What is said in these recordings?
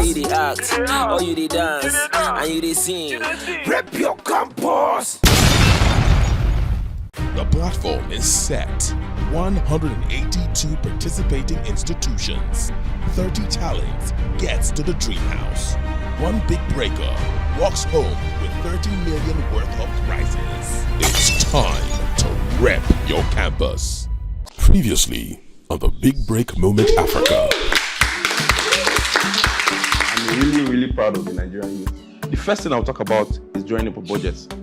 you dey act, or you dey dance, and you dey sing. Rep your campus. The platform is set. 182 participating institutions. 30 talents gets to the dream house. One big breaker walks home with 30 million worth of prizes. It's time to rep your campus. Previously on the Big Break Moment Africa. I'm really proud of the Nigerian youth. The first thing I'll talk about is drawing up a budget.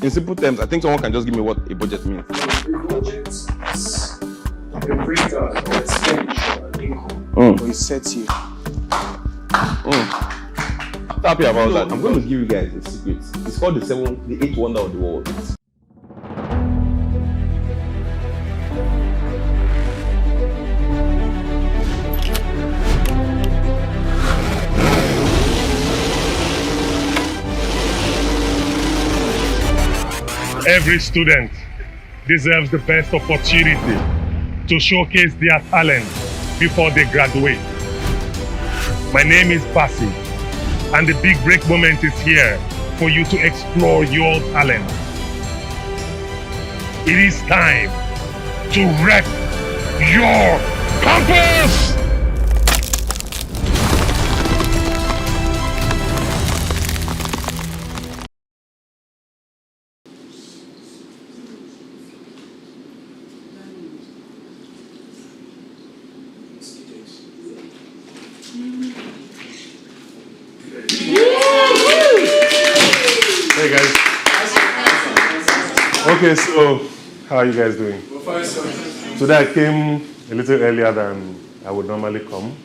In simple terms, I think someone can just give me what a budget means. A budget is a breakdown of expenditure and income for a set year. I'm happy about that. I'm going to give you guys a secret. It's called the eighth wonder of the world. Every student deserves the best opportunity to showcase their talent before they graduate. My name is Basi, and the Big Break Moment is here for you to explore your talent. It is time to rep your campus! Hey guys. Okay, so how are you guys doing? Today I came a little earlier than I would normally come,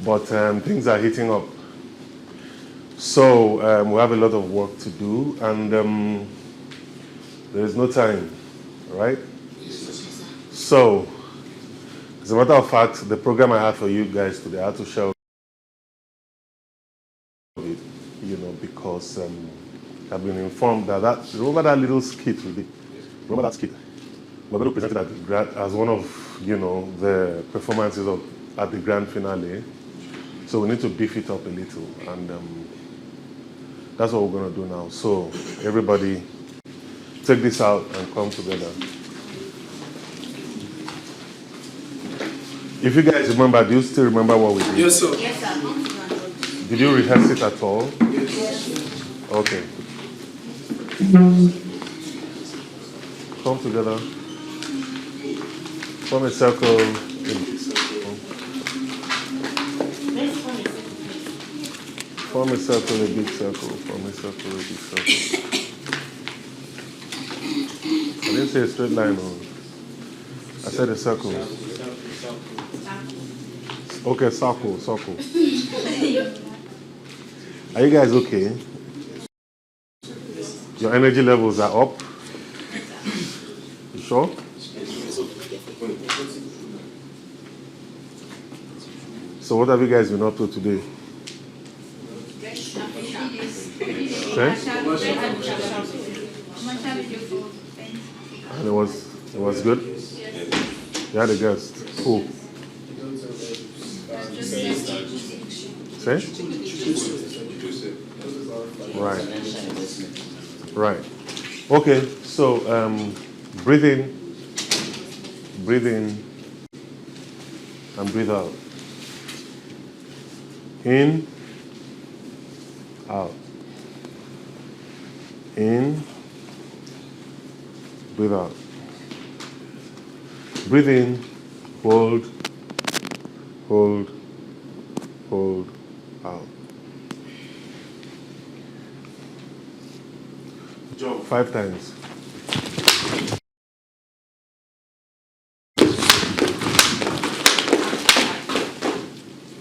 but things are heating up. So we have a lot of work to do, and there is no time, right? So, as a matter of fact, the program I had for you guys today, I had to share it, because I've been informed that remember that little skit we did? Remember that skit? We're going to present it as one of, the performances at the grand finale. So we need to beef it up a little, and that's what we're going to do now. So everybody, take this out and come together. If you guys remember, do you still remember what we did? Yes, sir. Yes, sir. Did you rehearse it at all? Yes. Okay. Come together. Form a circle. Form a circle, a big circle. Form a circle, a big circle. I didn't say a straight line. No. I said a circle. Okay, circle. Are you guys okay? Your energy levels are up? You sure? So what have you guys been up to today? Okay? And it was good? You had a guest? Who? Say? Right. Okay, so breathe in, and breathe out. In, out. In, breathe out. Breathe in, hold, out. Jump 5 times.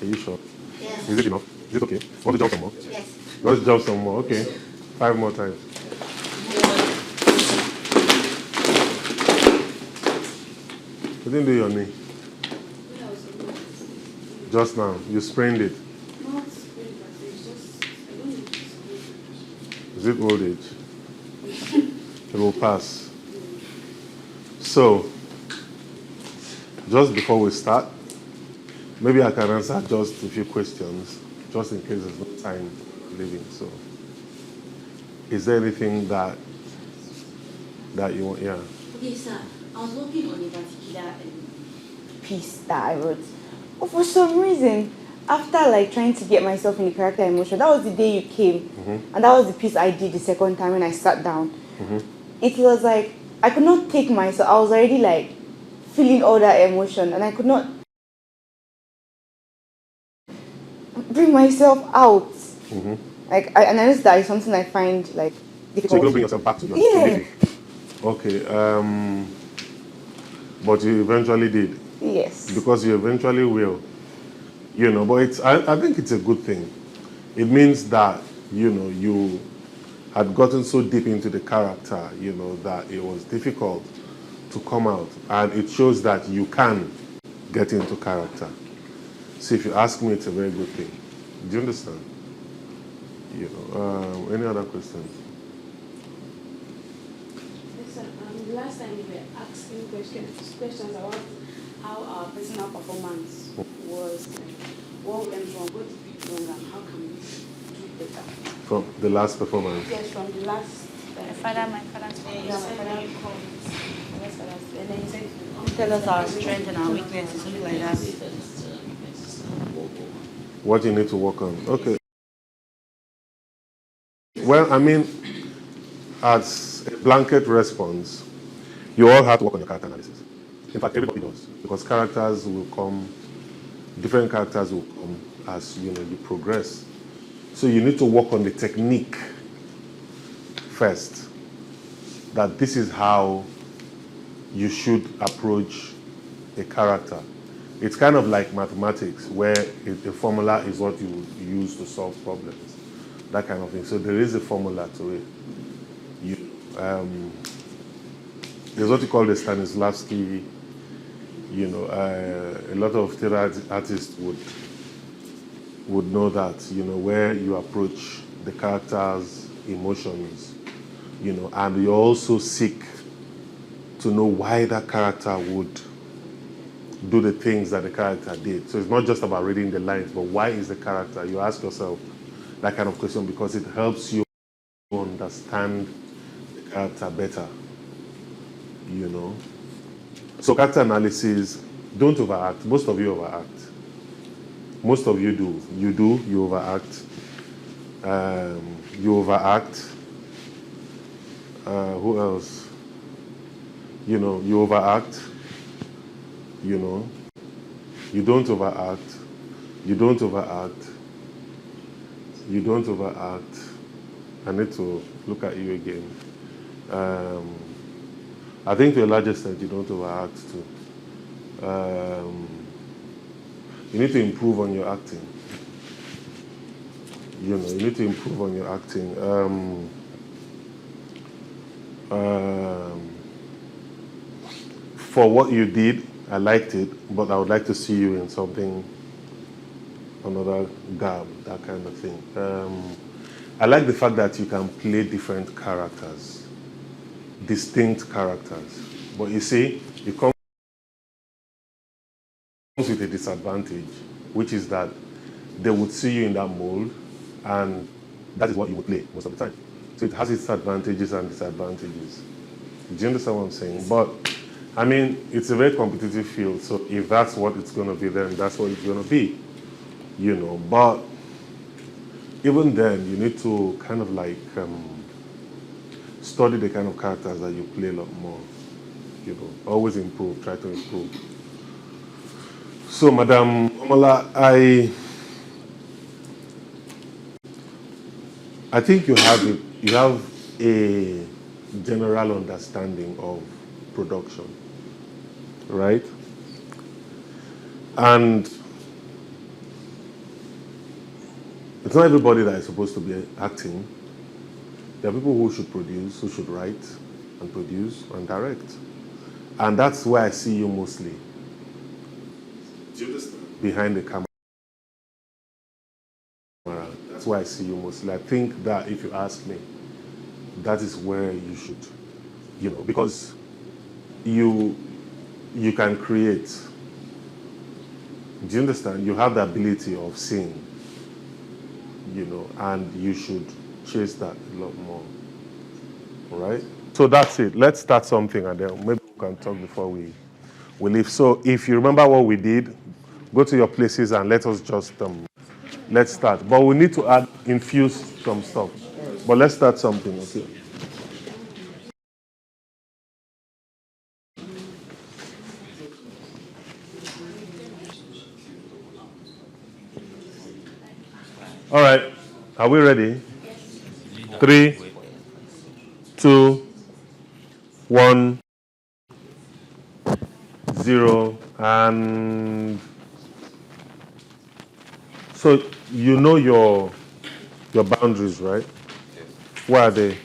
Are you sure? Yes. Is it enough? Is it okay? Want to jump some more? Yes. Let's jump some more. Okay. 5 more times. You didn't do your knee. Just now. You sprained it. Is it old age? It will pass. So, just before we start, maybe I can answer just a few questions, just in case there's no time living. So, is there anything that you want? Yeah. Okay, sir. I was working on a particular piece that I wrote. But for some reason, after like trying to get myself in the character emotion, that was the day you came, and that was the piece I did the second time when I sat down. It was like I could not take myself. I was already like feeling all that emotion, and I could not bring myself out. Like, and I noticed that is something I find like difficult. So you don't bring yourself back to your Yeah. Okay. But you eventually did. Yes. Because you eventually will. You know, but I think it's a good thing. It means that, you know, you had gotten so deep into the character, you know, that it was difficult to come out. And it shows that you can get into character. So if you ask me, it's a very good thing. Do you understand? You know, any other questions? Yes, sir. Last time we were asking questions about how our personal performance was. What went wrong? What did we do wrong? And how can we do better? From the last performance? Yes, from the last. My father's Yeah, my father called. and then he said, tell us our strengths and our weaknesses, something like that. What you need to work on. Okay. Well, I mean, as a blanket response, you all have to work on your character analysis. In fact, everybody does. Because characters will come, different characters will come as you progress. So you need to work on the technique first. That this is how you should approach a character. It's kind of like mathematics, where a formula is what you use to solve problems, that kind of thing. So there is a formula to it. There's what you call the Stanislavski. A lot of theater artists would know that. Where you approach the character's emotions, and you also seek to know why that character would do the things that the character did. So it's not just about reading the lines, but why is the character? You ask yourself that kind of question because it helps you understand the character better, So character analysis, don't overact. Most of you overact. Most of you do. You overact. You overact. Who else? You overact. You don't overact. You don't overact. You don't overact. I need to look at you again. I think to a large extent you don't overact too. You need to improve on your acting. You need to improve on your acting. For what you did, I liked it, but I would like to see you in something, another garb, that kind of thing. I like the fact that you can play different characters, distinct characters. But you see, it comes with a disadvantage, which is that they would see you in that mold, and that is what you would play most of the time. So it has its advantages and disadvantages. Do you understand what I'm saying? But I mean, it's a very competitive field, so if that's what it's going to be, then that's what it's going to be, But even then, you need to kind of like study the kind of characters that you play a lot more, Always improve, try to improve. So, Madam Omola, I think you have a general understanding of production, right? And it's not everybody that is supposed to be acting. There are people who should produce, who should write and produce and direct. And that's where I see you mostly. Do you understand? Behind the camera. That's where I see you mostly. I think that if you ask me, that is where you should, because you can create. Do you understand? You have the ability of seeing. and you should chase that a lot more. All right? So that's it. Let's start something and then maybe we can talk before we leave. So if you remember what we did, go to your places and let us just, let's start. But we need to infuse some stuff. But let's start something, okay? All right, are we ready? 3, 2, 1, 0, and so you know your boundaries, right? Where are they?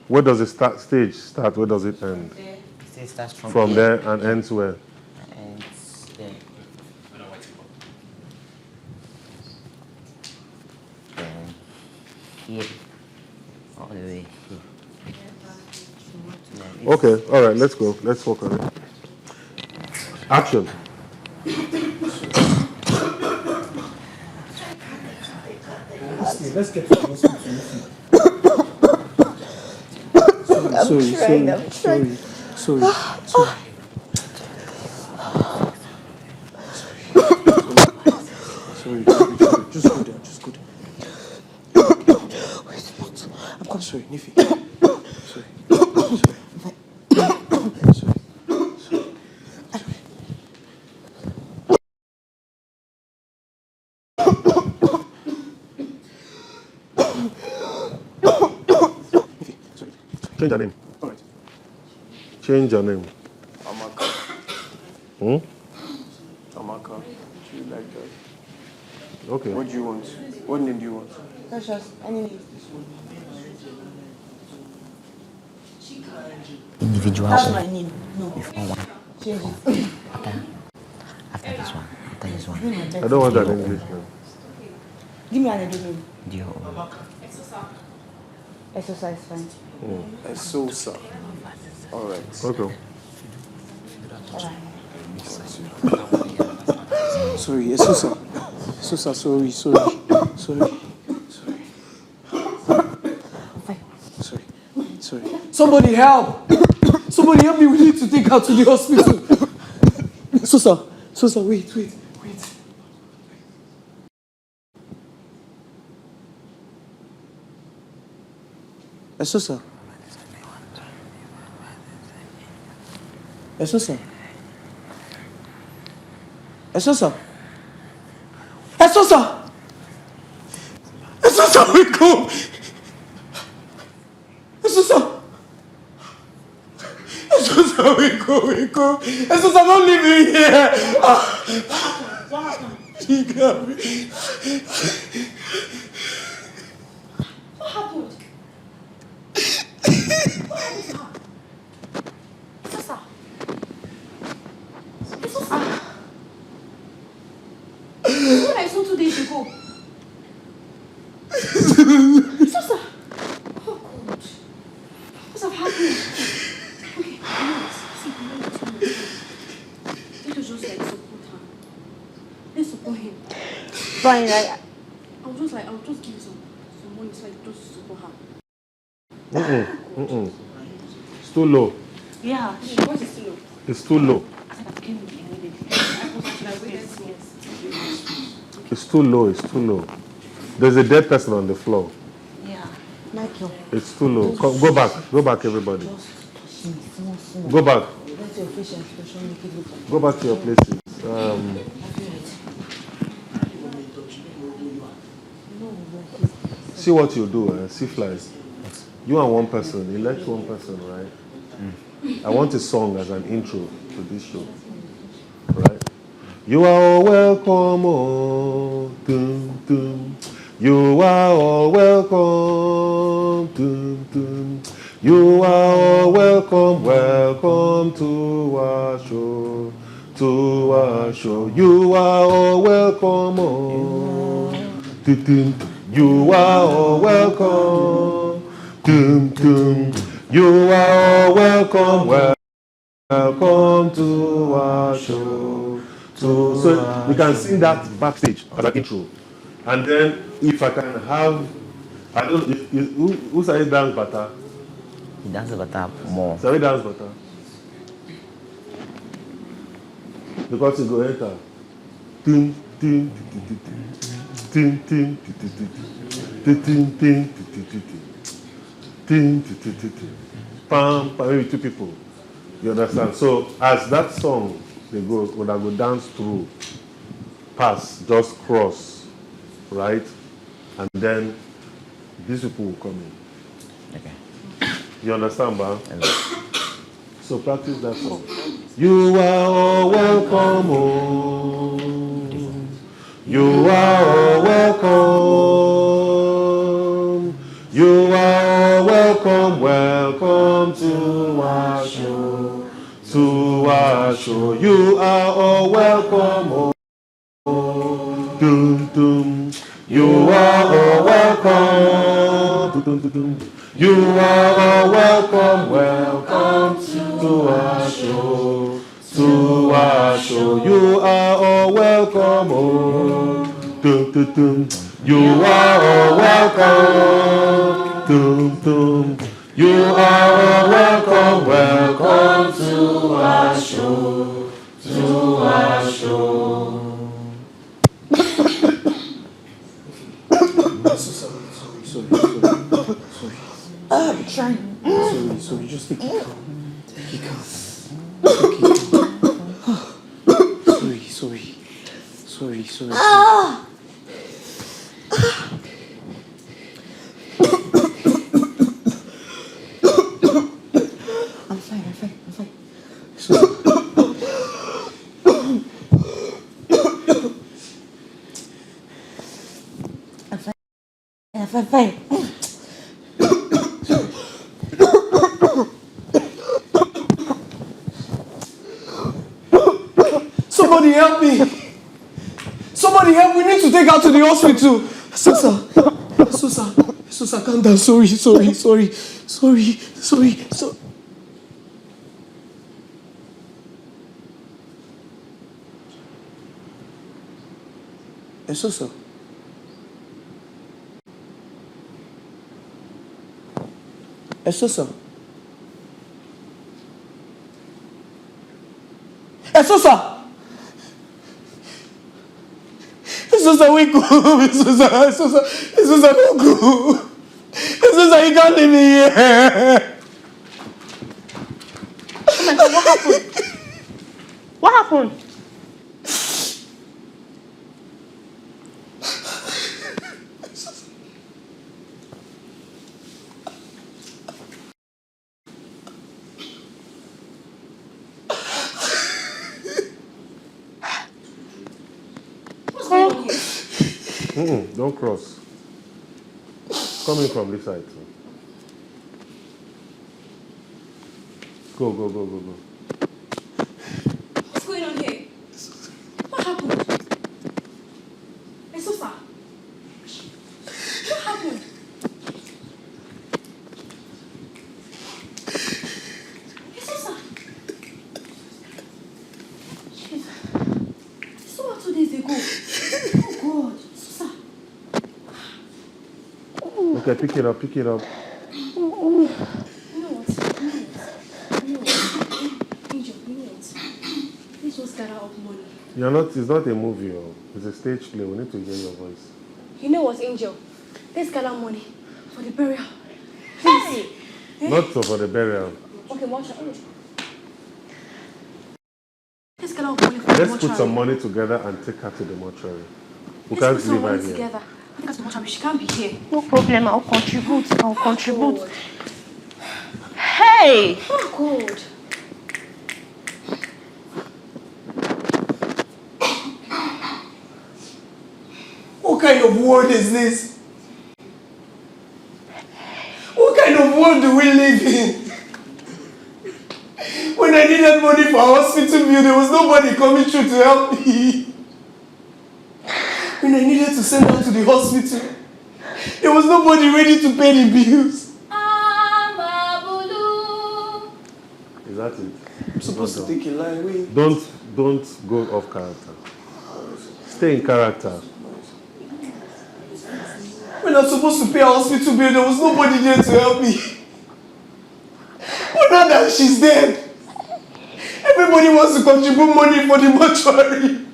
Where does the stage start? Where does it end? It starts From there and ends where? Ends there. Then here, all the way here. Okay, all right, let's go. Let's work on it. Action. Let's get to the hospital. Sorry. Just go there. I'm quite sorry, Nifi. Sorry. Change your name. All right. Change your name. Amaka. Amaka. Do you like that? Okay. What do you want? What name do you want? Precious, any name? Individual. That's my name. No. Before one. Change it. After this one. I don't want that English name. Give me an Edo name. Dio. Exercise, fine. Esosa. All right. Okay. Sorry, Esosa. Esosa, sorry. Sorry. Somebody help! Somebody help me, we need to take her to the hospital. Sosa, wait. Esosa. Esosa, wake up! Esosa, wake up! Esosa, don't leave me here! She got me. What happened? What I saw 2 days ago. Sosa! Oh God. What's happened? Okay, let us just like support her. Let's support him. Fine, I'll just give you some money so I just support her. It's too low. yeah. What is still? It's too low. It's too low. There's a dead person on the floor. Yeah. Michael. It's too low. Go back, everybody. Go back. Let your facial expression make it look like. Go back to your places. See what you do, see flies. You and one person, elect one person, right? I want a song as an intro to this show. Right? You are all welcome, oh, dum, dum. You are all welcome, dum, dum. You are all welcome to our show, You are all welcome, oh, dum, dum. You are all welcome, dum, dum. You are all welcome to our show. So you can sing that backstage as an intro. And then if I can have, I don't, who said dance bata? He dances better more. So we dance bata. Because you go enter. Ting, ting, ting, ting, ting, ting, ting, ting, ting, ting, pam, pam, maybe 2 people. You understand? So as that song they go, when I go dance through, pass, just cross, right? And then these people will come in. Okay. You understand, ba? So practice that song. You are all welcome home. You are all welcome. You are all welcome, welcome to our show. To our show. You are all welcome home. Dum, dum. You are all welcome. Dum, dum, dum. You are all welcome, welcome to our show, to our show. You are all welcome, oh, dum, dum, dum. You are all welcome, dum, dum. You are all welcome, welcome to our show, to our show. I'm trying. Sorry, just take it calm. Take it calm. Sorry. I'm fine. I'm fine. Somebody help me! Somebody help! We need to take her to the hospital. Susa, calm down. Sorry. Susa. Susa, wake up! Susa, don't go! Susa, you can't leave me here! Oh my God, what happened? What happened? Don't cross. Coming from this side. Go. What's going on here? What happened? Esosa? What happened? Esosa? So what 2 days ago? Oh God, Esosa. Okay, pick it up. You know what? Angel, this was gather up money. It's not a movie, it's a stage play. We need to hear your voice. You know what, Angel? Let's gather money for the burial. Hey! Not for the burial. Okay, watch it. Let's gather up money for the Let's mortuary. put some money together and take her to the mortuary. We Let's can't put some leave her money here. together. I think that's she can't be here. No problem, I'll contribute. Hey! Oh God. What kind of world is this? What kind of world do we live in? When I needed money for our hospital bill, there was nobody coming through to help me. When I needed to send her to the hospital, there was nobody ready to pay the bills. Is that it? I'm supposed to take a line. Wait. Don't go off character. Stay in character. When I was supposed to pay a hospital bill, there was nobody there to help me. But now that she's dead, everybody wants to contribute money for the mortuary.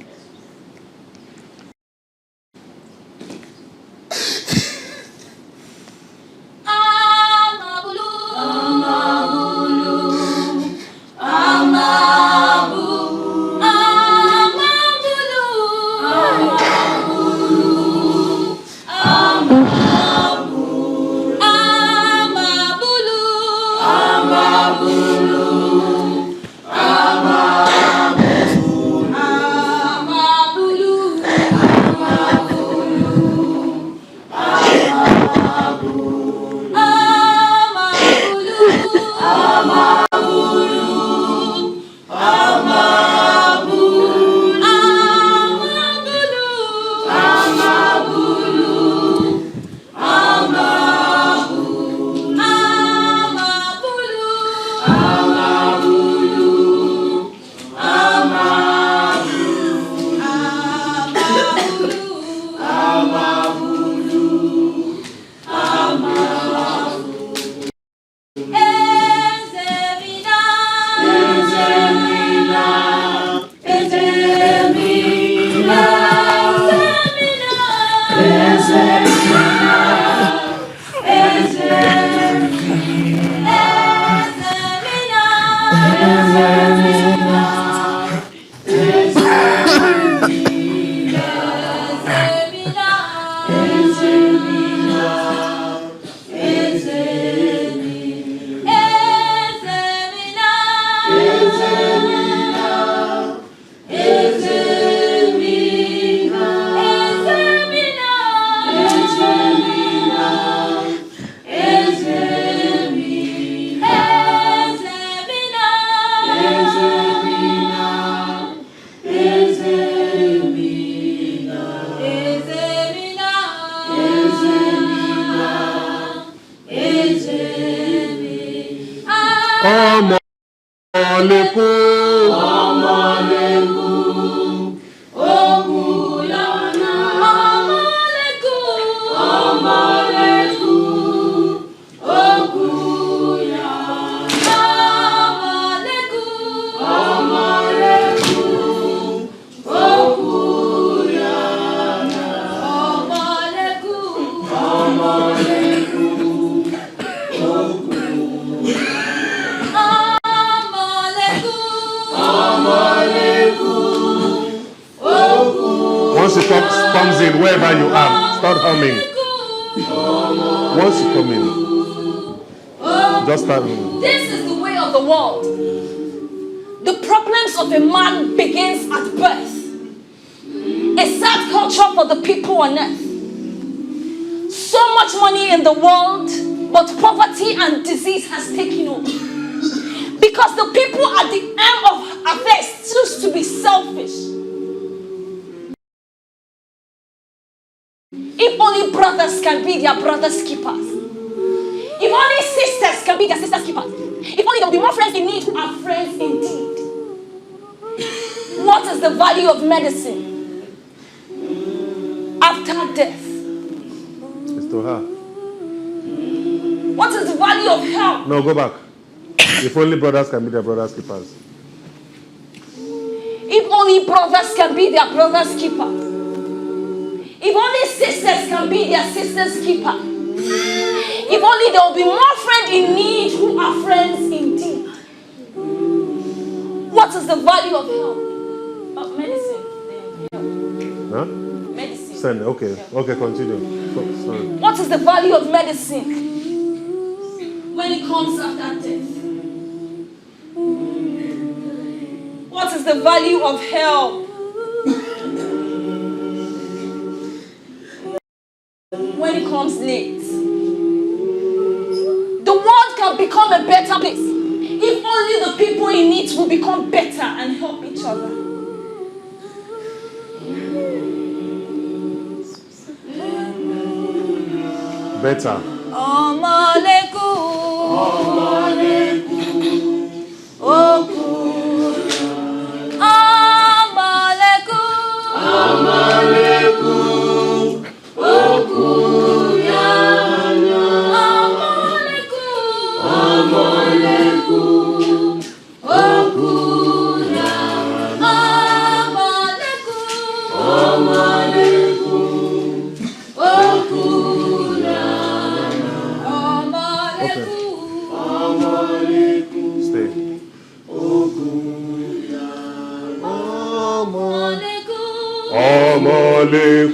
Once it comes in, wherever you are, start humming. Once you come in, just start humming. This is the way of the world. The problems of a man begins at birth. A sad culture for the people on earth. So much money in the world, but poverty and disease has taken over. Because the people at the end of affairs choose to be selfish. If only brothers can be their brothers' keepers. If only sisters can be their sisters' keepers. If only there will be more friends in need who are friends indeed. What is the value of medicine after death? It's to her. What is the value of health? No, go back. If only brothers can be their brothers' keepers. If only brothers can be their brothers' keepers. If only sisters can be their sisters' keeper. If only there will be more friends in need who are friends indeed. What is the value of health? Medicine. Huh? Medicine. Send. Okay. Okay, continue. Sorry. What is the value of medicine when it comes after death? What is the value of health when it comes late? The world can become a better place if only the people in it will become better and help each other. Better.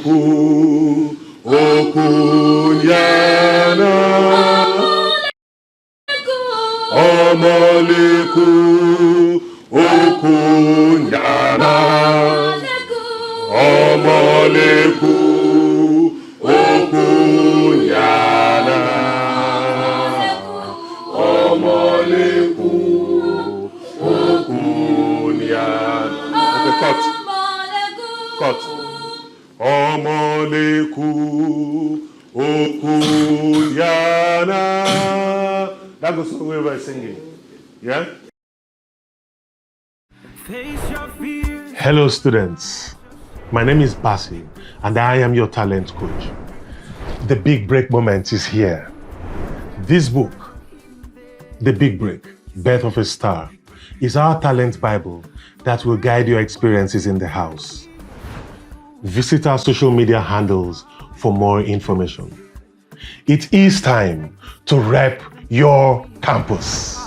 okunyana. Omoliku okunyana. Omoliku okunyana. Omoliku okunyana. Okay, cut. Omoliku okunyana. That goes somewhere by singing. Yeah? Hello, students. My name is Basi, and I am your talent coach. The big break moment is here. This book, The Big Break, Birth of a Star, is our talent Bible that will guide your experiences in the house. Visit our social media handles for more information. It is time to rep your campus.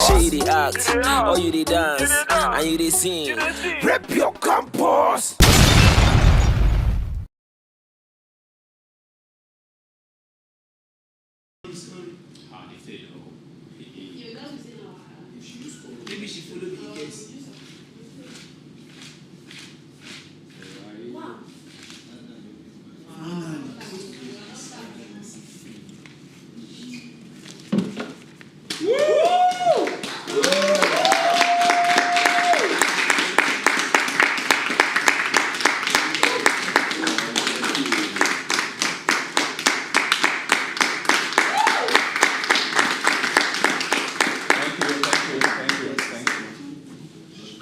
Shady act, or you dey dance, and you dey sing. Rep your campus. Maybe she followed the guest.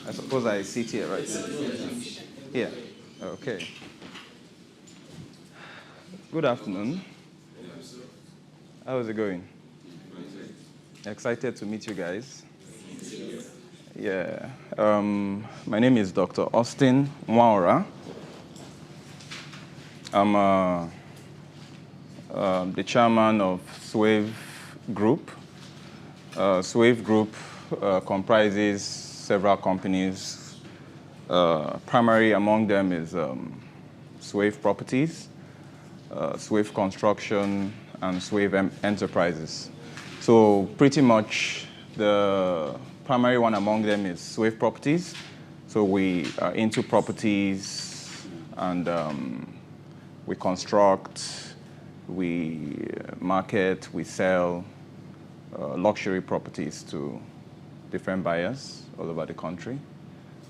I suppose I sit here, right? Here. Okay. Good afternoon. How is it going? Excited to meet you guys. Yeah. My name is Dr. Austin Mwaura. I'm the chairman of Swave Group. Swave Group comprises several companies. Primary among them is Swave Properties, Swave Construction, and Swave Enterprises. So pretty much the primary one among them is Swave Properties. So we are into properties, and we construct, we market, we sell luxury properties to different buyers all over the country.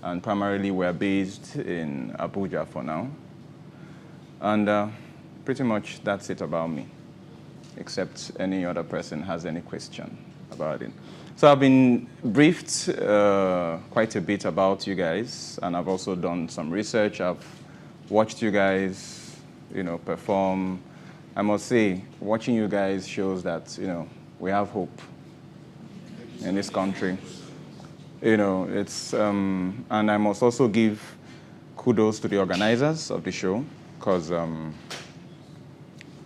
And primarily we're based in Abuja for now. And pretty much that's it about me, except any other person has any question about it. So I've been briefed quite a bit about you guys, and I've also done some research. I've watched you guys, perform. I must say, watching you guys shows that, we have hope in this country. And I must also give kudos to the organizers of the show, because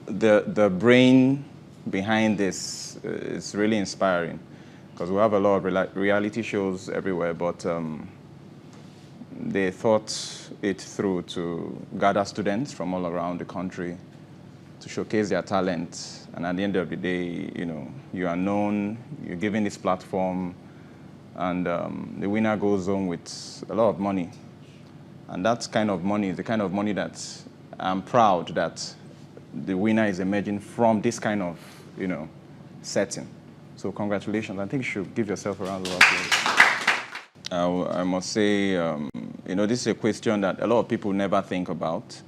the brain behind this is really inspiring, because we have a lot of reality shows everywhere, but they thought it through to gather students from all around the country to showcase their talent. And at the end of the day, you are known, you're given this platform, and the winner goes home with a lot of money. And that kind of money is the kind of money that I'm proud that the winner is emerging from this kind of, setting. So congratulations. I think you should give yourself a round of applause. I must say, this is a question that a lot of people never think about.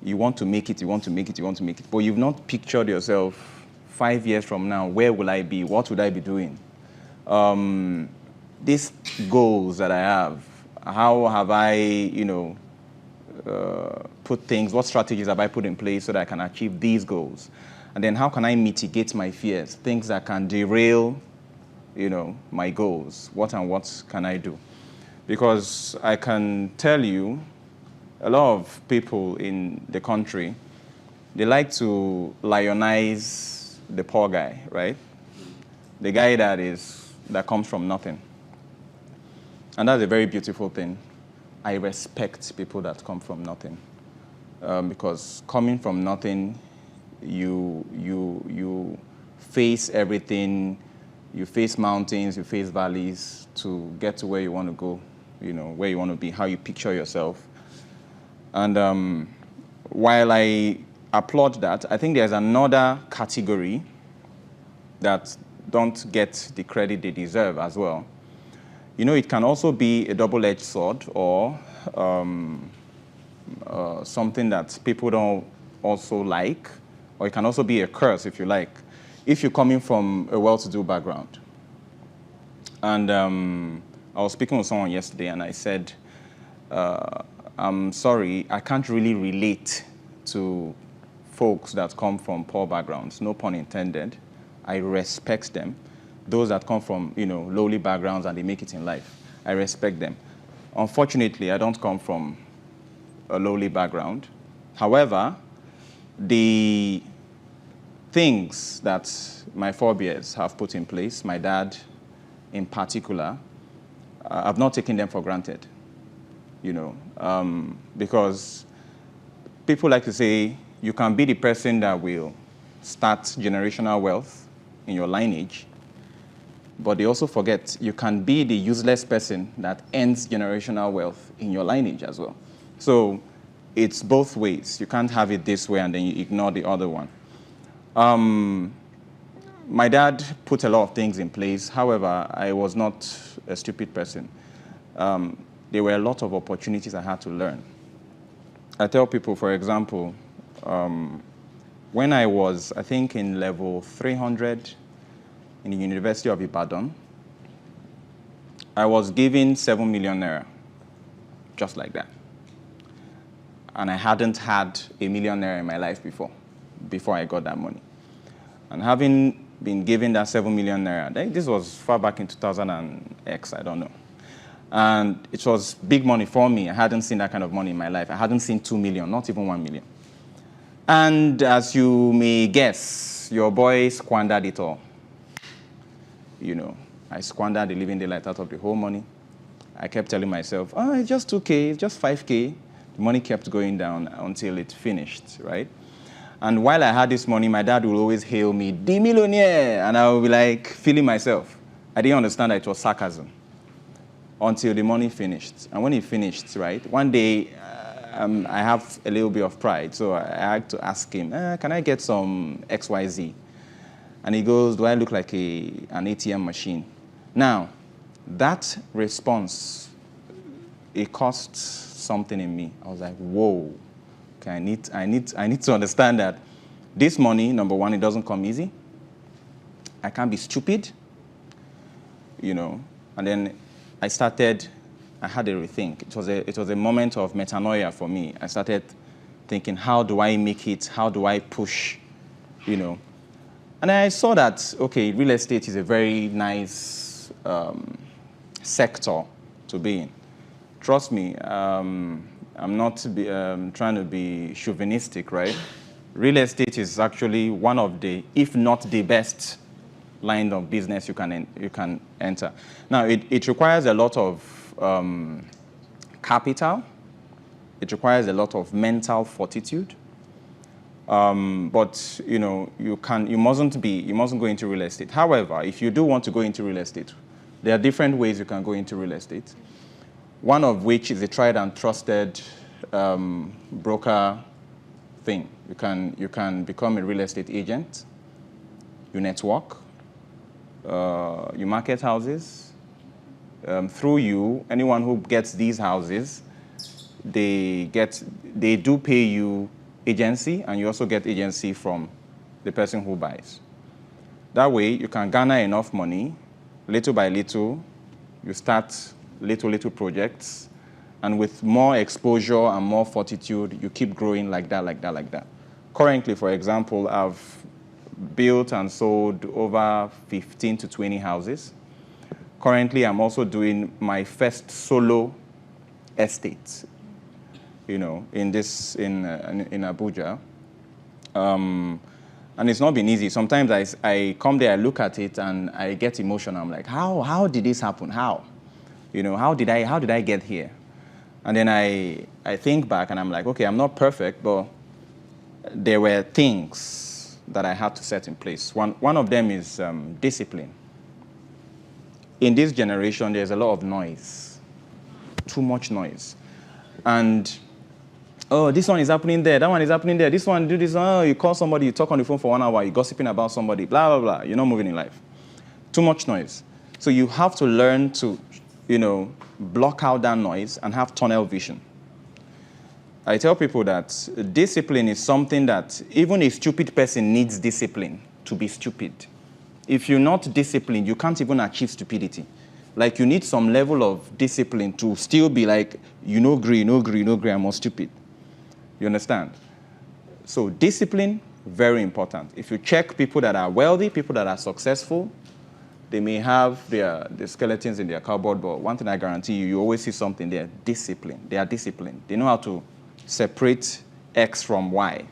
You want to make it, you want to make it, you want to make it, but you've not pictured yourself 5 years from now, where will I be? What would I be doing? These goals that I have, how have I, put things, what strategies have I put in place so that I can achieve these goals? And then how can I mitigate my fears, things that can derail, my goals? What can I do? Because I can tell you, a lot of people in the country, they like to lionize the poor guy, right? The guy that comes from nothing. And that's a very beautiful thing. I respect people that come from nothing. Because coming from nothing, you face everything, you face mountains, you face valleys to get to where you want to go, where you want to be, how you picture yourself. And while I applaud that, I think there's another category that don't get the credit they deserve as well. It can also be a double-edged sword or something that people don't also like, or it can also be a curse, if you like, if you're coming from a well-to-do background. And I was speaking with someone yesterday, and I said, I'm sorry, I can't really relate to folks that come from poor backgrounds, no pun intended. I respect them. Those that come from, lowly backgrounds and they make it in life, I respect them. Unfortunately, I don't come from a lowly background. However, the things that my forebears have put in place, my dad in particular, I've not taken them for granted, because people like to say you can be the person that will start generational wealth in your lineage, but they also forget you can be the useless person that ends generational wealth in your lineage as well. So it's both ways. You can't have it this way and then you ignore the other one. My dad put a lot of things in place. However, I was not a stupid person. There were a lot of opportunities I had to learn. I tell people, for example, when I was, I think, in level 300 in the University of Ibadan, I was given 7 million naira, just like that. And I hadn't had a million naira in my life before I got that money. And having been given that 7 million naira, this was far back in 2000 and X, I don't know. And it was big money for me. I hadn't seen that kind of money in my life. I hadn't seen 2 million, not even 1 million. And as you may guess, your boy squandered it all. I squandered the living daylight out of the whole money. I kept telling myself, it's just 2K, it's just 5K. The money kept going down until it finished, right? And while I had this money, my dad would always hail me, the millionaire, and I would be like feeling myself. I didn't understand that it was sarcasm until the money finished. And when it finished, right, one day I have a little bit of pride, so I had to ask him, can I get some XYZ? And he goes, do I look like an ATM machine? Now, that response, it cost something in me. I was like, whoa. Okay, I need to understand that this money, number one, it doesn't come easy. I can't be stupid, And then I had a rethink. It was a moment of metanoia for me. I started thinking, how do I make it? How do I push, And I saw that, okay, real estate is a very nice sector to be in. Trust me, I'm not trying to be chauvinistic, right? Real estate is actually one of the, if not the best, line of business you can enter. Now, it requires a lot of capital. It requires a lot of mental fortitude. But you mustn't go into real estate. However, if you do want to go into real estate, there are different ways you can go into real estate. One of which is a tried and trusted broker thing. You can become a real estate agent. You network. You market houses. Through you, anyone who gets these houses, they do pay you agency, and you also get agency from the person who buys. That way, you can garner enough money, little by little. You start little projects, and with more exposure and more fortitude, you keep growing like that. Currently, for example, I've built and sold over 15 to 20 houses. Currently, I'm also doing my first solo estate, in Abuja. And it's not been easy. Sometimes I come there, I look at it, and I get emotional. I'm like, how did this happen? How? How did I get here? And then I think back and I'm like, okay, I'm not perfect, but there were things that I had to set in place. One of them is discipline. In this generation, there's a lot of noise, too much noise. And, oh, this one is happening there, that one is happening there, this one, do this, oh, you call somebody, you talk on the phone for 1 hour, you're gossiping about somebody, blah, blah, blah. You're not moving in life. Too much noise. So you have to learn to, block out that noise and have tunnel vision. I tell people that discipline is something that even a stupid person needs discipline to be stupid. If you're not disciplined, you can't even achieve stupidity. Like, you need some level of discipline to still be like, agree, I'm more stupid. You understand? So discipline, very important. If you check people that are wealthy, people that are successful, they may have the skeletons in their cupboard, but one thing I guarantee you, you always see something there, discipline. They are disciplined. They know how to separate X from Y,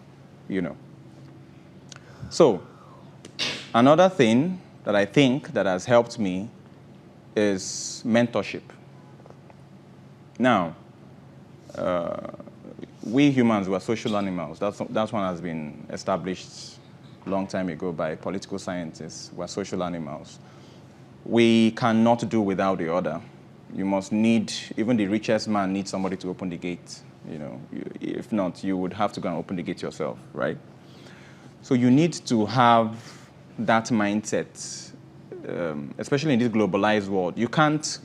So, another thing that I think that has helped me is mentorship. Now, we humans were social animals. That one has been established a long time ago by political scientists. We're social animals. We cannot do without the other. You must need, even the richest man needs somebody to open the gate. If not, you would have to go and open the gate yourself, right? So you need to have that mindset, especially in this globalized world. You can't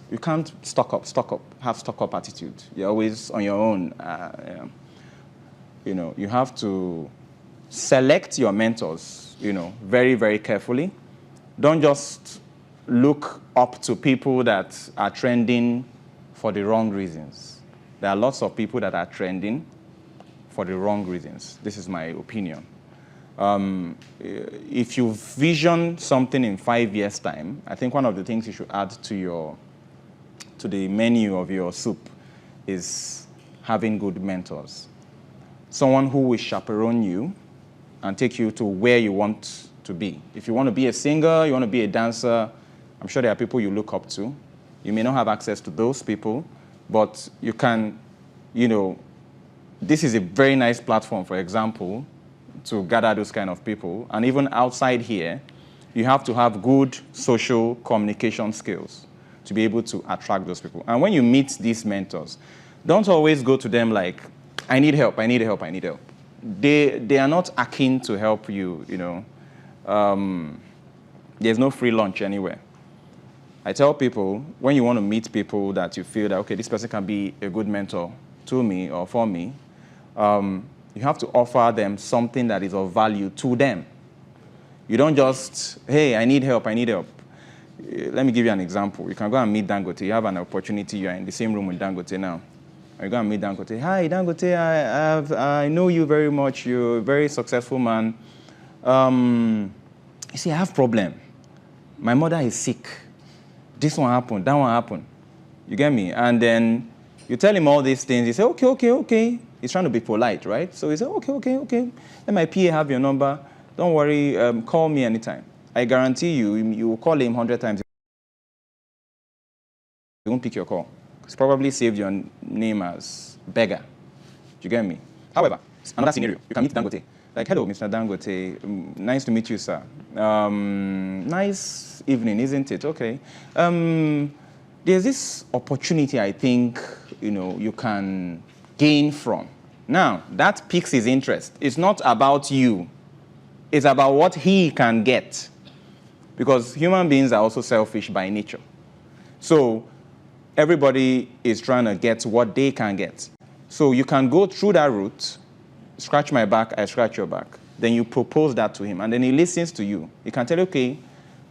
stock up, have stock up attitude. You're always on your own. You have to select your mentors, very, very carefully. Don't just look up to people that are trending for the wrong reasons. There are lots of people that are trending for the wrong reasons. This is my opinion. If you vision something in 5 years' time, I think one of the things you should add to the menu of your soup is having good mentors. Someone who will chaperone you and take you to where you want to be. If you want to be a singer, you want to be a dancer, I'm sure there are people you look up to. You may not have access to those people, but you can, this is a very nice platform, for example, to gather those kind of people. And even outside here, you have to have good social communication skills to be able to attract those people. And when you meet these mentors, don't always go to them like, I need help, I need help, I need help. They are not akin to help you, There's no free lunch anywhere. I tell people, when you want to meet people that you feel that, okay, this person can be a good mentor to me or for me, you have to offer them something that is of value to them. You don't just, hey, I need help, I need help. Let me give you an example. You can go and meet Dangote. You have an opportunity. You are in the same room with Dangote now. You go and meet Dangote. Hi, Dangote, I know you very much. You're a very successful man. You see, I have a problem. My mother is sick. This one happened, that one happened. You get me? And then you tell him all these things. He says, okay. He's trying to be polite, right? So he said, okay. Let my PA have your number. Don't worry, call me anytime. I guarantee you will call him 100 times. He won't pick your call. He's probably saved your name as beggar. Do you get me? However, another scenario. You can meet Dangote. Like, hello, Mr. Dangote. Nice to meet you, sir. Nice evening, isn't it? Okay. There's this opportunity, I think, you can gain from. Now, that piques his interest. It's not about you. It's about what he can get. Because human beings are also selfish by nature. So everybody is trying to get what they can get. So you can go through that route, scratch my back, I scratch your back. Then you propose that to him, and then he listens to you. He can tell you, okay,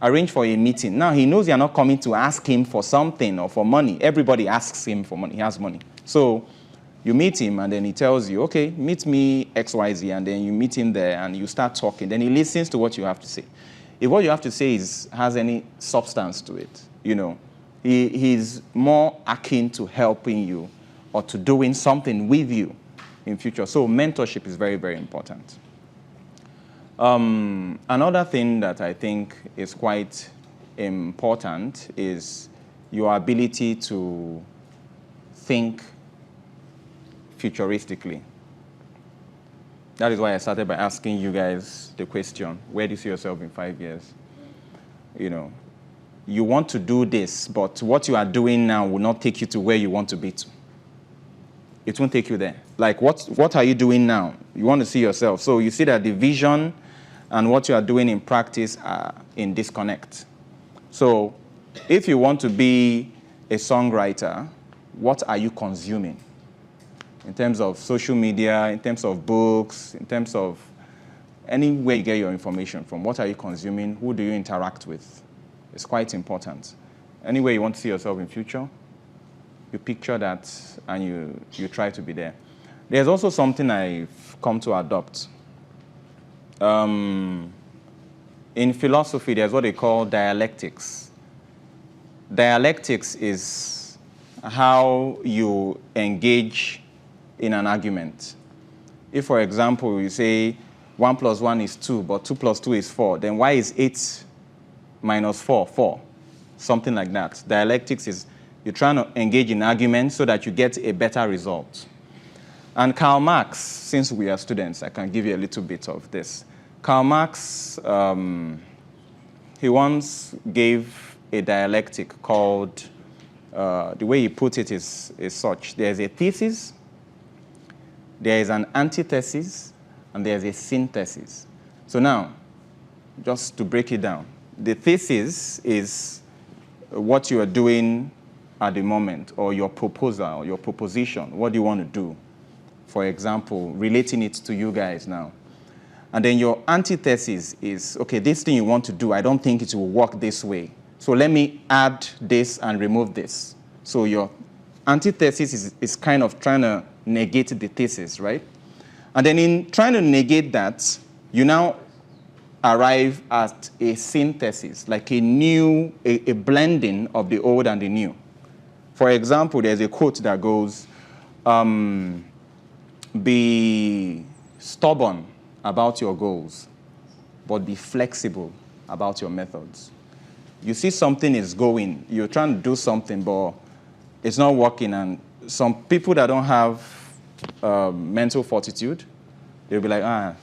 arrange for a meeting. Now, he knows you're not coming to ask him for something or for money. Everybody asks him for money. He has money. So you meet him, and then he tells you, okay, meet me XYZ, and then you meet him there, and you start talking. Then he listens to what you have to say. If what you have to say has any substance to it, he's more akin to helping you or to doing something with you in future. So mentorship is very, very important. Another thing that I think is quite important is your ability to think futuristically. That is why I started by asking you guys the question, where do you see yourself in 5 years? You know, you want to do this, but what you are doing now will not take you to where you want to be to. It won't take you there. Like, what are you doing now? You want to see yourself. So you see that the vision and what you are doing in practice are in disconnect. So if you want to be a songwriter, what are you consuming? In terms of social media, in terms of books, in terms of anywhere you get your information from, what are you consuming? Who do you interact with? It's quite important. Anywhere you want to see yourself in future, you picture that and you try to be there. There's also something I've come to adopt. In philosophy, there's what they call dialectics. Dialectics is how you engage in an argument. If, for example, you say 1 + 1 is 2, but 2 + 2 is 4, then why is 8 - 4, 4? Something like that. Dialectics is you're trying to engage in arguments so that you get a better result. And Karl Marx, since we are students, I can give you a little bit of this. Karl Marx, he once gave a dialectic called, the way he put it is such. There's a thesis, there is an antithesis, and there's a synthesis. So now, just to break it down, the thesis is what you are doing at the moment, or your proposal, your proposition. What do you want to do? For example, relating it to you guys now. And then your antithesis is, okay, this thing you want to do, I don't think it will work this way. So let me add this and remove this. So your antithesis is kind of trying to negate the thesis, right? And then in trying to negate that, you now arrive at a synthesis, like a blending of the old and the new. For example, there's a quote that goes, be stubborn about your goals, but be flexible about your methods. You see something is going, you're trying to do something, but it's not working, and some people that don't have mental fortitude, they'll be like,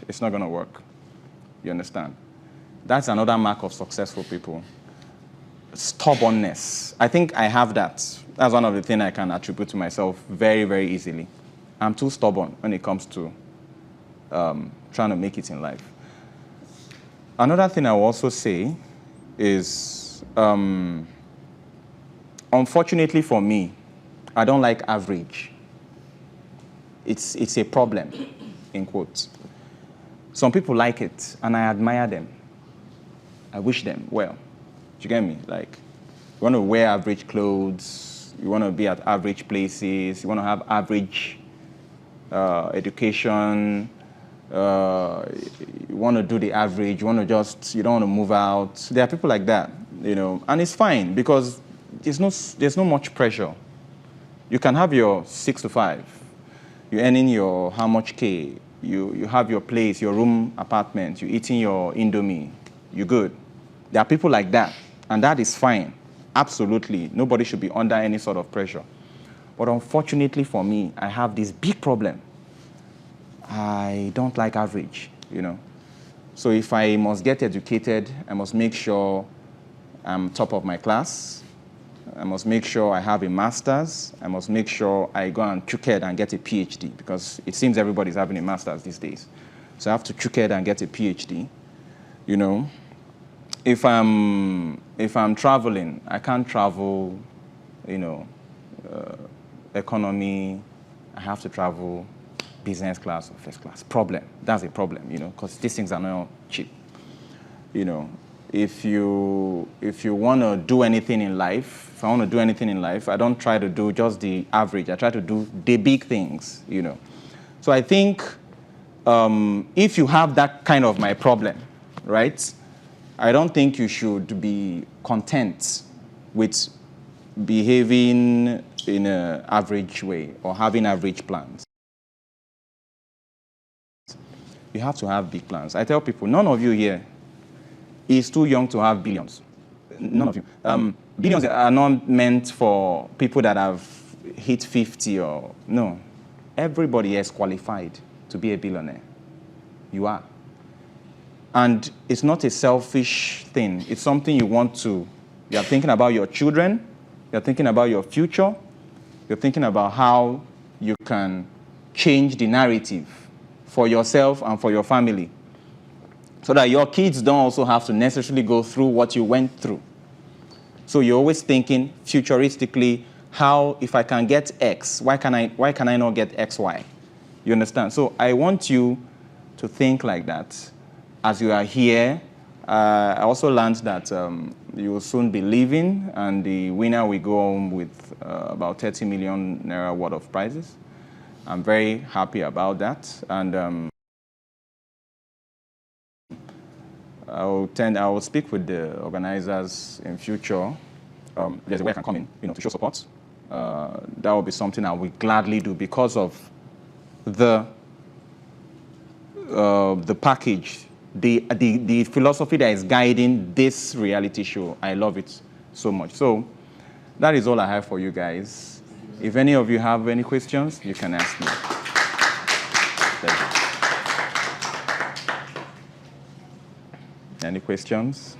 it's not going to work. You understand? That's another mark of successful people. Stubbornness. I think I have that. That's one of the things I can attribute to myself very, very easily. I'm too stubborn when it comes to trying to make it in life. Another thing I will also say is, unfortunately for me, I don't like average. It's a problem, in quotes. Some people like it, and I admire them. I wish them well. Do you get me? Like, you want to wear average clothes, you want to be at average places, you want to have average education, you want to do the average, you don't want to move out. There are people like that, you know, and it's fine because there's no much pressure. You can have your 6 to 5. You're earning your how much K, you have your place, your room, apartment, you're eating your Indomie, you're good. There are people like that, and that is fine. Absolutely. Nobody should be under any sort of pressure. But unfortunately for me, I have this big problem. I don't like average, you know. So if I must get educated, I must make sure I'm top of my class. I must make sure I have a master's. I must make sure I go and chuked and get a PhD, because it seems everybody's having a master's these days. So I have to chuked and get a PhD, you know. If I'm traveling, I can't travel, you know, economy. I have to travel business class or first class. Problem. That's a problem, you know, because these things are not cheap. You know, if you want to do anything in life, if I want to do anything in life, I don't try to do just the average. I try to do the big things, you know. So I think if you have that kind of my problem, right, I don't think you should be content with behaving in an average way or having average plans. You have to have big plans. I tell people, none of you here is too young to have billions. None of you. Billions are not meant for people that have hit 50 or no. Everybody is qualified to be a billionaire. You are. And it's not a selfish thing. It's something you want to. You're thinking about your children. You're thinking about your future. You're thinking about how you can change the narrative for yourself and for your family, so that your kids don't also have to necessarily go through what you went through. So you're always thinking futuristically, how, if I can get X, why can I not get XY? You understand? So I want you to think like that as you are here. I also learned that you will soon be leaving, and the winner will go home with about 30 million naira worth of prizes. I'm very happy about that, and I will speak with the organizers in future. There's a way I can come in, to show support. That will be something I will gladly do because of the package, the philosophy that is guiding this reality show. I love it so much. So that is all I have for you guys. If any of you have any questions, you can ask me. Any questions?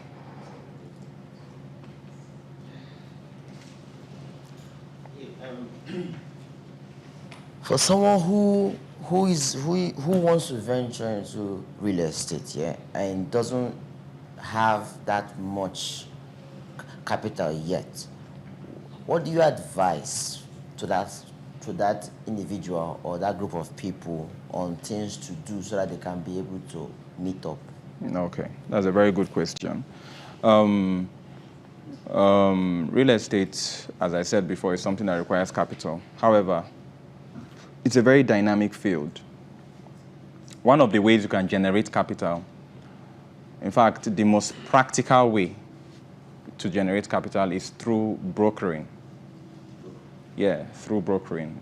For someone who wants to venture into real estate, yeah, and doesn't have that much capital yet, what do you advise to that individual or that group of people on things to do so that they can be able to meet up? Okay, that's a very good question. Real estate, as I said before, is something that requires capital. However, it's a very dynamic field. One of the ways you can generate capital, in fact, the most practical way to generate capital is through brokering. Yeah, through brokering.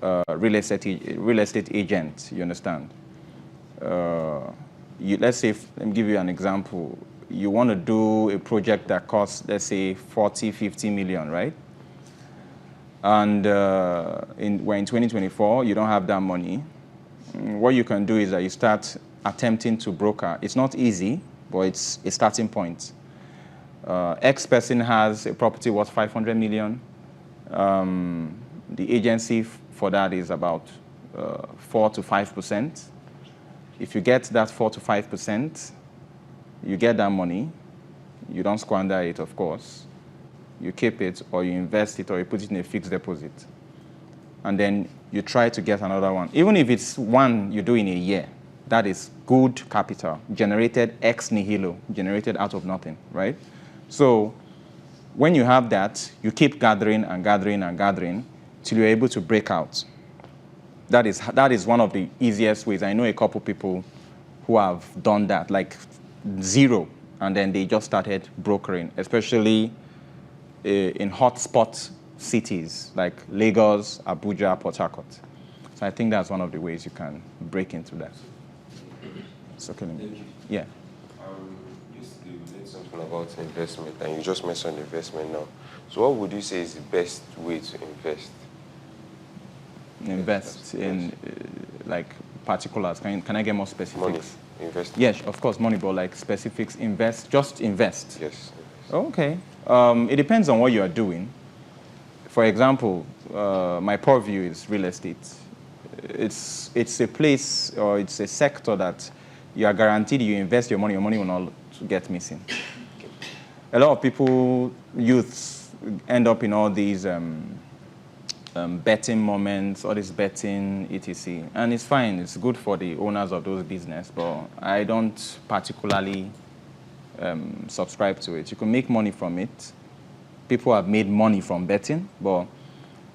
Real estate agent, you understand? Let's say, let me give you an example. You want to do a project that costs, let's say, 40, 50 million, right? And we're in 2024, you don't have that money. What you can do is that you start attempting to broker. It's not easy, but it's a starting point. X person has a property worth 500 million. The agency for that is about 4 to 5%. If you get that 4 to 5%, you get that money. You don't squander it, of course. You keep it, or you invest it, or you put it in a fixed deposit. And then you try to get another one. Even if it's one you do in a year, that is good capital, generated ex nihilo, generated out of nothing, right? So when you have that, you keep gathering and gathering and gathering till you're able to break out. That is one of the easiest ways. I know a couple people who have done that, like zero, and then they just started brokering, especially in hotspot cities like Lagos, Abuja, Port Harcourt. So I think that's one of the ways you can break into that. So, yeah. You mentioned something about investment, and you just mentioned investment now. So what would you say is the best way to invest? Invest in, like, particulars. Can I get more specifics? Money. Invest. Yes, of course, money, but like specifics. Invest, just invest. Yes. Okay. It depends on what you are doing. For example, my purview is real estate. It's a place, or it's a sector that you are guaranteed you invest your money will not get missing. A lot of people, youths, end up in all these betting moments, all this betting, etc. And it's fine, it's good for the owners of those business, but I don't particularly subscribe to it. You can make money from it. People have made money from betting, but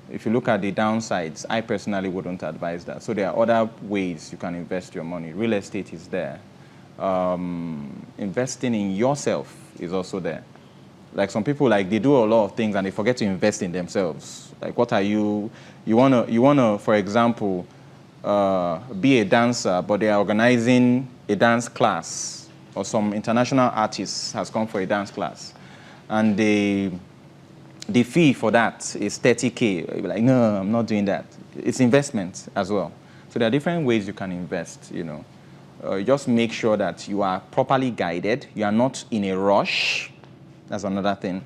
if you look at the downsides, I personally wouldn't advise that. So there are other ways you can invest your money. Real estate is there. Investing in yourself is also there. Like some people, like they do a lot of things and they forget to invest in themselves. Like what are you wanna, for example, be a dancer, but they are organizing a dance class, or some international artist has come for a dance class, and they the fee for that is 30K. You'll be like, no, I'm not doing that. It's investment as well. So there are different ways you can invest, you know. Just make sure that you are properly guided. You are not in a rush. That's another thing.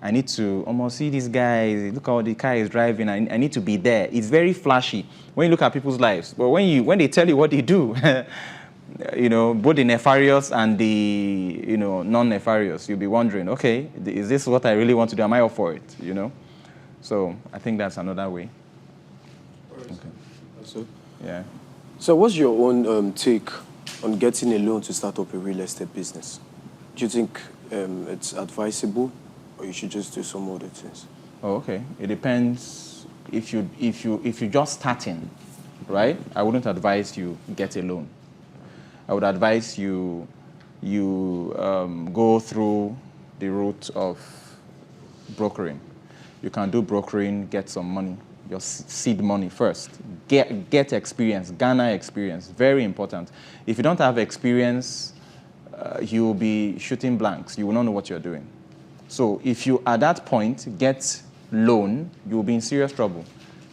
I need to almost see this guy, look how the car is driving. I need to be there. It's very flashy when you look at people's lives. But when they tell you what they do, you know, both the nefarious and the, you know, non-nefarious, you'll be wondering, okay, is this what I really want to do? Am I up for it? You know? So I think that's another way. Okay. So, yeah. So what's your own take on getting a loan to start up a real estate business? Do you think it's advisable, or you should just do some other things? Oh, okay. It depends. If you're just starting, right? I wouldn't advise you get a loan. I would advise you go through the route of brokering. You can do brokering, get some money, just seed money first. Get experience, garner experience, very important. If you don't have experience, you'll be shooting blanks. You will not know what you're doing. So if you, at that point, get loan, you'll be in serious trouble.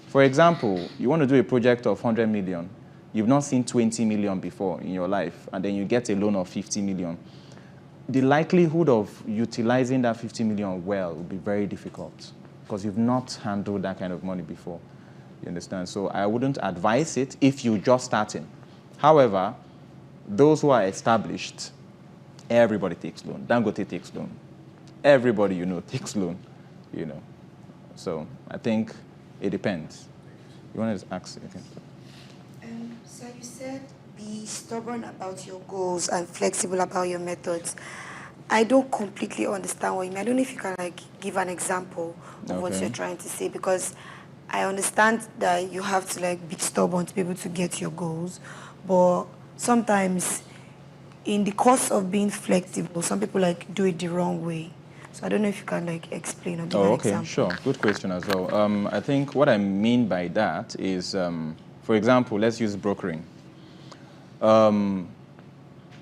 For example, you want to do a project of 100 million. You've not seen 20 million before in your life, and then you get a loan of 50 million. The likelihood of utilizing that 50 million well will be very difficult because you've not handled that kind of money before. You understand? So I wouldn't advise it if you're just starting. However, those who are established, everybody takes loan. Dangote takes loan. Everybody you know takes loan, you know. So I think it depends. You want to ask? Okay. So you said be stubborn about your goals and flexible about your methods. I don't completely understand what you mean. I don't know if you can give an example of what you're trying to say, because I understand that you have to be stubborn to be able to get your goals, but sometimes in the course of being flexible, some people do it the wrong way. So I don't know if you can explain or give an example. Sure. Good question as well. I think what I mean by that is, for example, let's use brokering.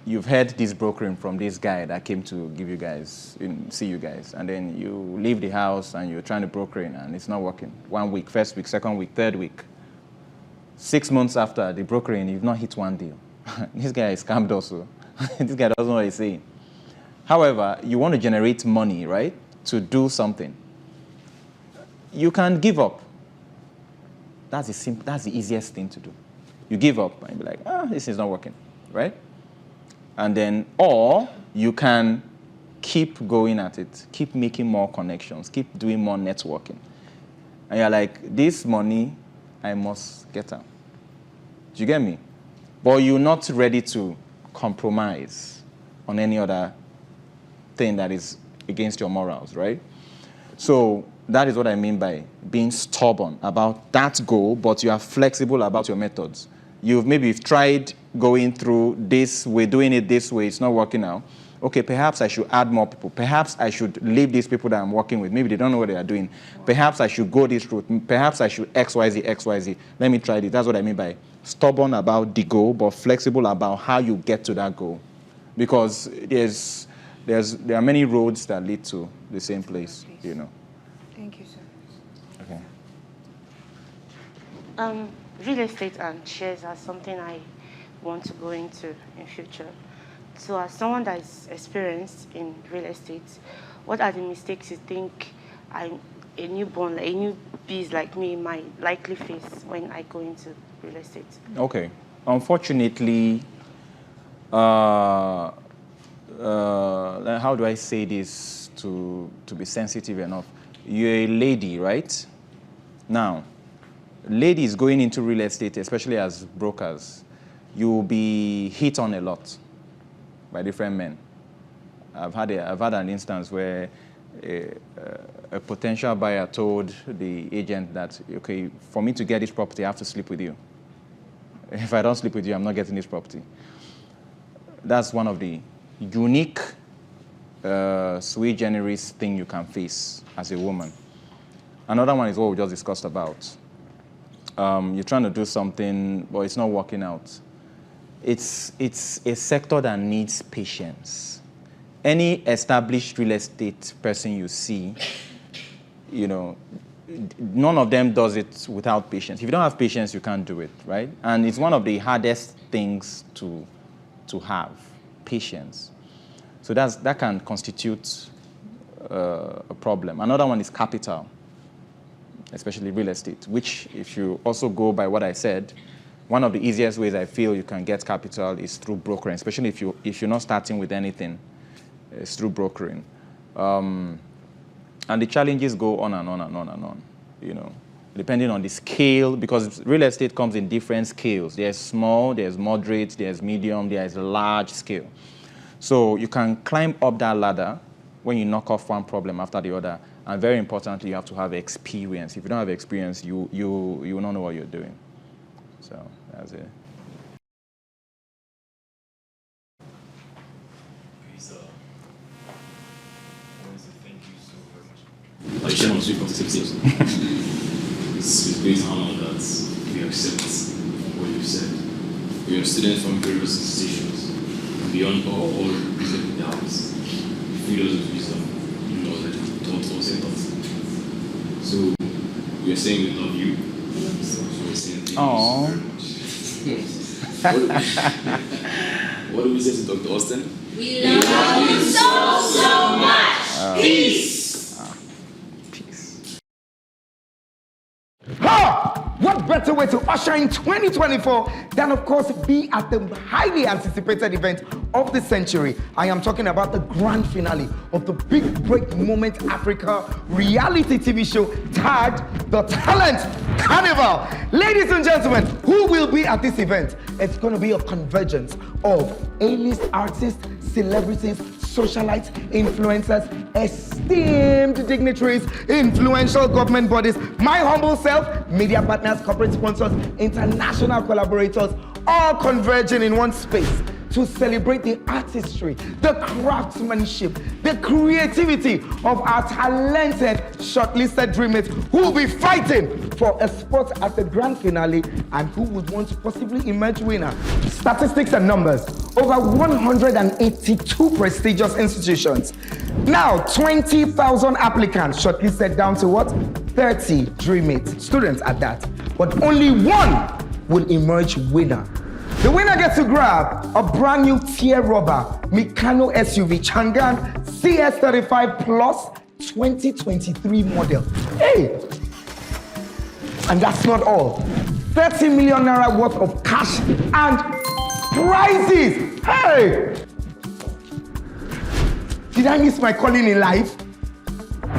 You've heard this brokering from this guy that came to see you guys, and then you leave the house and you're trying to broker in and it's not working. 1 week, first week, second week, third week. 6 months after the brokering, you've not hit one deal. This guy is scammed also. This guy doesn't know what he's saying. However, you want to generate money, right, to do something. You can give up. That's the easiest thing to do. You give up and be like, this is not working, right? And then, or you can keep going at it, keep making more connections, keep doing more networking. And you're like, this money, I must get out. Do you get me? But you're not ready to compromise on any other thing that is against your morals, right? So that is what I mean by being stubborn about that goal, but you are flexible about your methods. You've tried going through this way, doing it this way, it's not working out. Okay, perhaps I should add more people. Perhaps I should leave these people that I'm working with. Maybe they don't know what they are doing. Perhaps I should go this route. Perhaps I should XYZ. Let me try this. That's what I mean by stubborn about the goal, but flexible about how you get to that goal. Because there are many roads that lead to the same place, you know. Thank you, sir. Okay. Real estate and shares are something I want to go into in future. So as someone that is experienced in real estate, what are the mistakes you think a newbies like me might likely face when I go into real estate? Okay. Unfortunately, how do I say this to be sensitive enough? You're a lady, right? Now, ladies going into real estate, especially as brokers, you'll be hit on a lot by different men. I've had an instance where a potential buyer told the agent that, okay, for me to get this property, I have to sleep with you. If I don't sleep with you, I'm not getting this property. That's one of the unique sui generis thing you can face as a woman. Another one is what we just discussed about. You're trying to do something, but it's not working out. It's a sector that needs patience. Any established real estate person you see, you know, none of them does it without patience. If you don't have patience, you can't do it, right? And it's one of the hardest things to have, patience. So that can constitute a problem. Another one is capital, especially real estate, which if you also go by what I said, one of the easiest ways I feel you can get capital is through brokering, especially if you're not starting with anything, it's through brokering. And the challenges go on and on and on and on, you know, depending on the scale, because real estate comes in different scales. There's small, there's moderate, there's medium, there's large scale. So you can climb up that ladder when you knock off one problem after the other. And very importantly, you have to have experience. If you don't have experience, you will not know what you're doing. So that's it. Like Chairman of Sweet it's great honor that we accept what you said. We are students from various institutions, and beyond all reasonable doubts, freedoms of wisdom, knowledge, thought, or thoughts. So we are saying we love you. So we're saying thank you so very much. What do we say to Dr. Austin? We love you so much. Peace. Ha! What better way to usher in 2024 than, of course, be at the highly anticipated event of the century. I am talking about the grand finale of the Big Break Moment Africa reality TV show tagged the Talent Carnival. Ladies and gentlemen, who will be at this event? It's going to be a convergence of A-list artists, celebrities, socialites, influencers, esteemed dignitaries, influential government bodies, my humble self, media partners, corporate sponsors, international collaborators, all converging in one space to celebrate the artistry, the craftsmanship, the creativity of our talented shortlisted dreammates who will be fighting for a spot at the grand finale and who would want to possibly emerge winner. Statistics and numbers. Over 182 prestigious institutions. Now, 20,000 applicants shortlisted down to what? 30 dreammates, students at that. But only one will emerge winner. The winner gets to grab a brand new tier rubber Mikano SUV Changan CS35 Plus 2023 model. Hey! And that's not all. 30 million naira worth of cash and prizes. Hey! Did I miss my calling in life?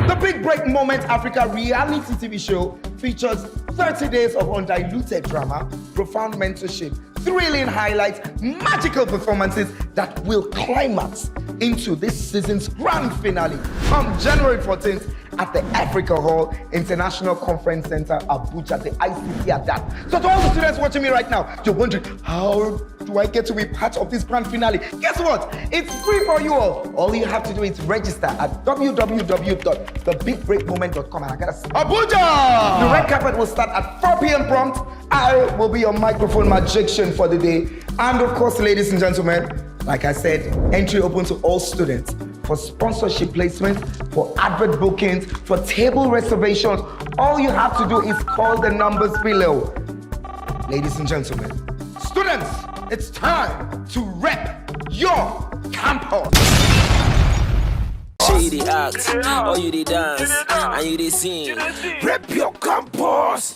The Big Break Moment Africa reality TV show features 30 days of undiluted drama, profound mentorship, thrilling highlights, magical performances that will climax into this season's grand finale on January 14th at the Africa Hall International Conference Center, Abuja, the ICC at that. So to all the students watching me right now, you're wondering, how do I get to be part of this grand finale? Guess what? It's free for you all. All you have to do is register at www.thebigbreakmoment.com. And I gotta say, Abuja! The red carpet will start at 4 p.m. prompt. I will be your microphone magician for the day. And of course, ladies and gentlemen, like I said, entry open to all students for sponsorship placement, for advert bookings, for table reservations. All you have to do is call the numbers below. Ladies and gentlemen, students, it's time to rep your campus. Shady act, or you dey dance, and you dey sing. Rep your campus.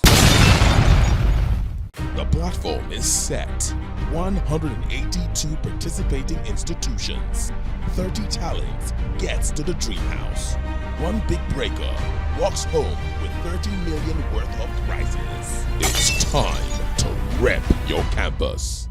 The platform is set. 182 participating institutions. 30 talents gets to the dream house. One big breaker walks home with 30 million worth of prizes. It's time to rep your campus.